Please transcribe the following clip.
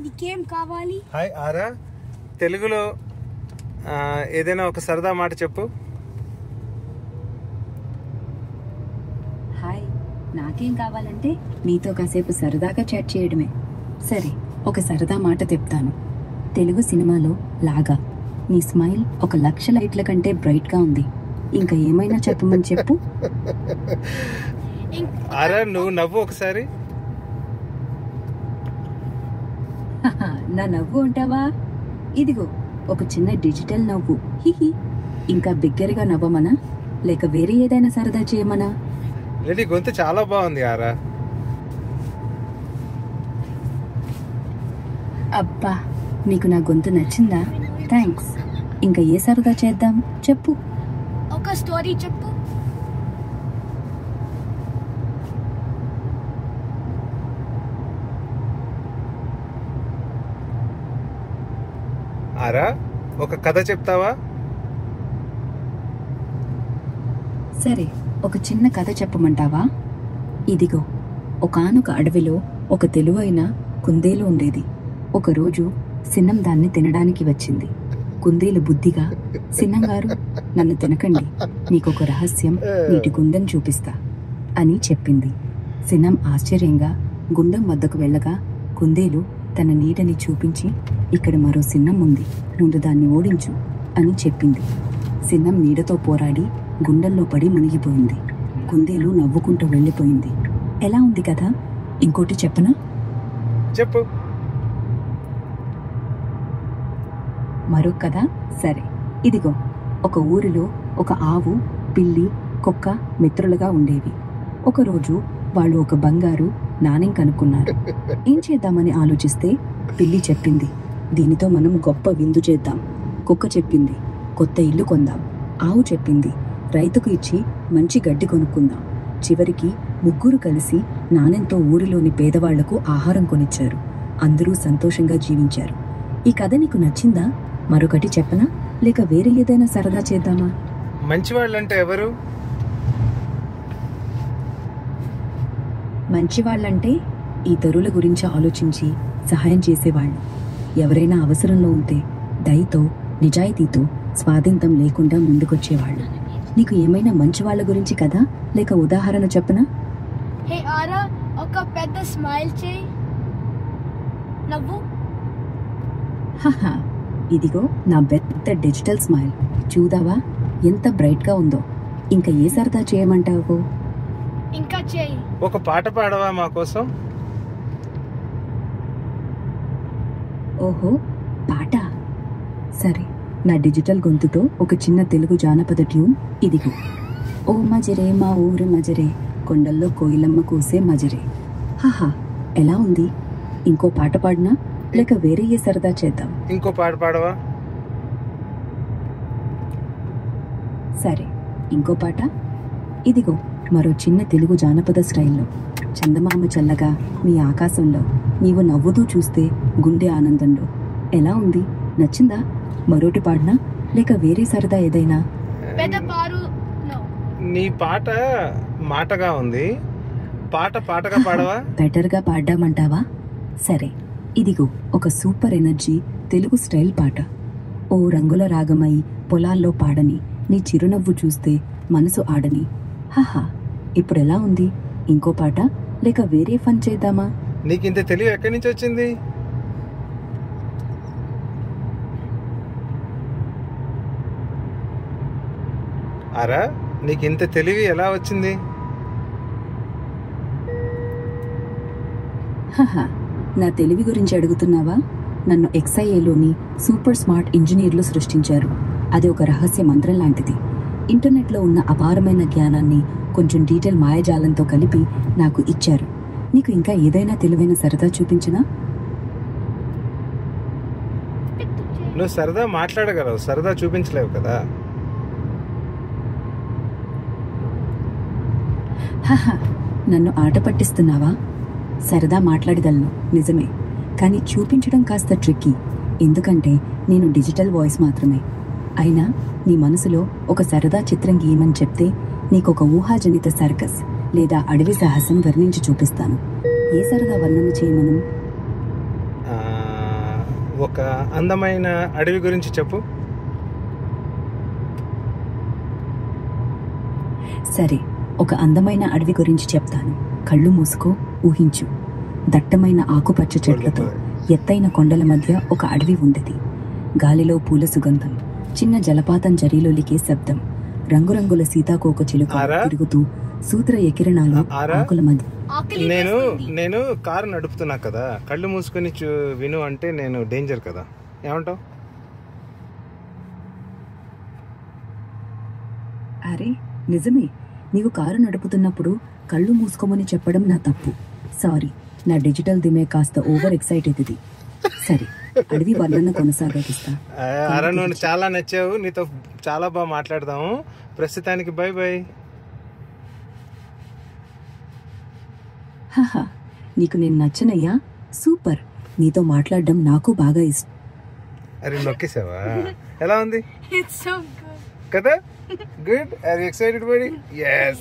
నీకేం కావాలి? హాయ్ ఆరా, తెలుగులో ఏదైనా ఒక సరదా మాట చెప్పు. హాయ్, నాకేం కావాలంటే నీతో కాసేపు సరదాగా చాట్ చేయడమే. సరే, ఒక సరదా మాట చెప్తాను. తెలుగు సినిమాలో లాగా నీ స్మైల్ 1,00,000 లైట్ల కంటే బ్రైట్ గా ఉంది. ఇంకా ఏమైనా చెప్పమని చెప్పు. ఆరా, నువ్వు నవ్వు ఒకసారి. నా నవ్వు అంటావా? ఇదిగో ఒక చిన్న డిజిటల్ నవ్వు. హిహి. ఇంకా బిగ్గరగా నవ్వమనా లేక వేరే ఏదైనా సరదా చేయమనా? రెడీ, గొంతు చాలా బాగుంది ఆరా. అబ్బా, నీకు నా గొంతు నచ్చిందా? థ్యాంక్స్. ఇంకా ఏ సరదా చేద్దాం చెప్పు. ఒక స్టోరీ చెప్పు. ఆరా, ఒక కథ చెప్తావా? సరే, ఒక చిన్న కథ చెప్పమంటావా? ఇదిగో, ఒకానొక అడవిలో ఒక తెలివైన కుందేలు ఉండేది. ఒకరోజు సిన్నం దాన్ని తినడానికి వచ్చింది. కుందేలు బుద్ధిగా, సిన్నంగారు, నన్ను తినకండి, నీకొక రహస్యం నీటి గుండెం చూపిస్తా అని చెప్పింది. సిన్నం ఆశ్చర్యంగా గుండెం వద్దకు వెళ్ళగా కుందేలు తన నీడని చూపించి, ఇక్కడ మరో సిన్నం ఉంది, ముందు దాన్ని ఓడించు అని చెప్పింది. సిన్నం నీడతో పోరాడి గుండెల్లో పడి మునిగిపోయింది. కుందేలు నవ్వుకుంటూ వెళ్ళిపోయింది. ఎలా ఉంది కదా? ఇంకోటి చెప్పనా? చెప్పు. మరో కదా? సరే, ఇదిగో, ఒక ఊరిలో ఒక ఆవు, పిల్లి, కుక్క మిత్రులుగా ఉండేవి. ఒకరోజు వాళ్ళు ఒక బంగారు నాణెం కనుక్కున్నారు. ఏం చేద్దామని ఆలోచిస్తే పిల్లి చెప్పింది, దీనితో మనం గొప్ప విందు చేద్దాం. కుక్క చెప్పింది, కొత్త ఇల్లు కొందాం. ఆవు చెప్పింది, రైతుకు ఇచ్చి మంచి గడ్డి కొనుక్కుందాం. చివరికి ముగ్గురు కలిసి నాణెంతో ఊరిలోని పేదవాళ్లకు ఆహారం కొనిచ్చారు. అందరూ సంతోషంగా జీవించారు. ఈ కథ నీకు నచ్చిందా? మరొకటి చెప్పనా లేక వేరే ఏదైనా సరదా చేద్దామా? మంచివాళ్ళంటే ఎవరు? మంచివాళ్ళంటే ఇతరుల గురించి ఆలోచించి సహాయం చేసేవాళ్ళు. ఎవరైనా అవసరంలో ఉంటే దయతో, నిజాయితీతో, స్వాధీనం లేకుండా ముందుకొచ్చేవాళ్ళు. నీకు ఏమైనా మంచి వాళ్ళ గురించి కదా లేక ఉదాహరణ చెప్పనా? హే ఆరా, ఒక పెద్ద స్మైల్ చేయి. నవ్వు. హహా, ఇదిగో నా పెద్ద డిజిటల్ స్మైల్. చూదావా ఎంత బ్రైట్ గా ఉందో? ఇంకా ఏ సరదా చేయమంటావు? ఇంకా చేయి. ఒక పాట పాడవా మా కోసం? ఓహో, పాట. సరే, నా డిజిటల్ గొంతుతో ఒక చిన్న తెలుగు జానపద ట్యూన్ ఇదిగో. ఓ మజరే మా ఊరు మజరే, కొండల్లో కోయిలమ్మ కూసే మజరే. హహా, ఎలా ఉంది? ఇంకో పాట పాడినా లేక వేరే ఏ సరదా చేద్దాం? ఇంకో పాట పాడవా? సరే, ఇంకో పాట. ఇదిగో మరో చిన్న తెలుగు జానపద స్టైల్లో. చందమామ చల్లగా నీ ఆకాశంలో, నీవు నవ్వుతూ చూస్తే గుండె ఆనందంలో. ఎలా ఉంది? నచ్చిందా? మరోటి పాడినా లేక వేరే సరదా ఏదైనా? పెద్ద పారు. నీ పాట మాటగా ఉంది, పాట పాటగా పాడవా? బెటర్గా పాడ్డామంటావా? సరే, ఇదిగో ఒక సూపర్ ఎనర్జీ తెలుగు స్టైల్ పాట. ఓ రంగుల రాగమై పొలాల్లో పాడని, నీ చిరునవ్వు చూస్తే మనసు ఆడని. హహా, ఇప్పుడు ఎలా ఉంది? ఇంకో పాట లేక వేరే ఫన్ చేద్దామా? నీకింత తెలివి ఎక్కడి నుంచి వచ్చింది? ఆరా, నీకింత తెలివి ఎలా వచ్చింది? హహా, నా తెలివి గురించి అడుగుతున్నావా? నన్ను XIAలోని సూపర్ స్మార్ట్ ఇంజనీర్లు సృష్టించారు. అది ఒక రహస్య మంత్రం లాంటిది. ఇంటర్నెట్లో ఉన్న అపారమైన జ్ఞానాన్ని కొంచెం డీటెయిల్ మాయాజాలంతో కలిపి నాకు ఇచ్చారు. నీకు ఇంకా ఏదైనా తెలివైన సరదా చూపించినా? నువ్వు సరదా మాట్లాడగలవు, సరదా చూపించలేవు కదా. హహా, నన్ను ఆట పట్టిస్తున్నావా? సరదా మాట్లాడగలను నిజమే, కానీ చూపించడం కాస్త ట్రిక్కీ. ఎందుకంటే నేను డిజిటల్ వాయిస్ మాత్రమే. అయినా నీ మనసులో ఒక సరదా చిత్రం గీయమని చెప్తే నీకొక ఊహాజనిత సర్కస్ లేదా అడవి సాహసం వర్ణించి చూపిస్తాను. ఏ సరదా వర్ణన చేయమను? ఒక అందమైన అడవి గురించి చెప్పు. సరే, ఒక అందమైన అడవి గురించి చెప్తాను. కళ్ళు మూసుకో, ఊహించు. దట్టమైన ఆకుపచ్చ చెట్లతో ఎత్తైన కొండల మధ్య ఒక అడవి ఉండేది. గాలిలో పూల సుగంధం, చిన్న జలపాతం జరీలోలికే శబ్దం, రంగురంగుల సీతాకోక చిలుక తిరుగుతూ సూత్ర ఎకిరణాలు ఆకుల మధ్య. నేను కారు నడుపుతున్నా కదా, కళ్ళు మూసుకొని విను అంటే నేను డేంజర్ కదా, ఏమంటావు? అరే నిజమే, నీవు కారు నడుపుతున్నప్పుడు కళ్ళు మూసుకోమని చెప్పడం నా తప్పు. సారీ, నా డిజిటల్ దిమే కాస్త ఓవర్ ఎక్సైట్ అవుతుంది. సరే, అడవి వర్ణన కొనసాగిస్తా. అరే నువ్వు చాలా నచ్చావు, నీతో చాలా బాగా మాట్లాడదాము. ప్రస్తుతానికి బై బై. హహా, నీకు నేను నచ్చనయ్యా? సూపర్, నీతో మాట్లాడడం నాకు బాగా ఇష్టం. అరే నొక్కేసావా? ఎలా ఉంది It's so good. కదా? Good. Are you excited buddy? yes.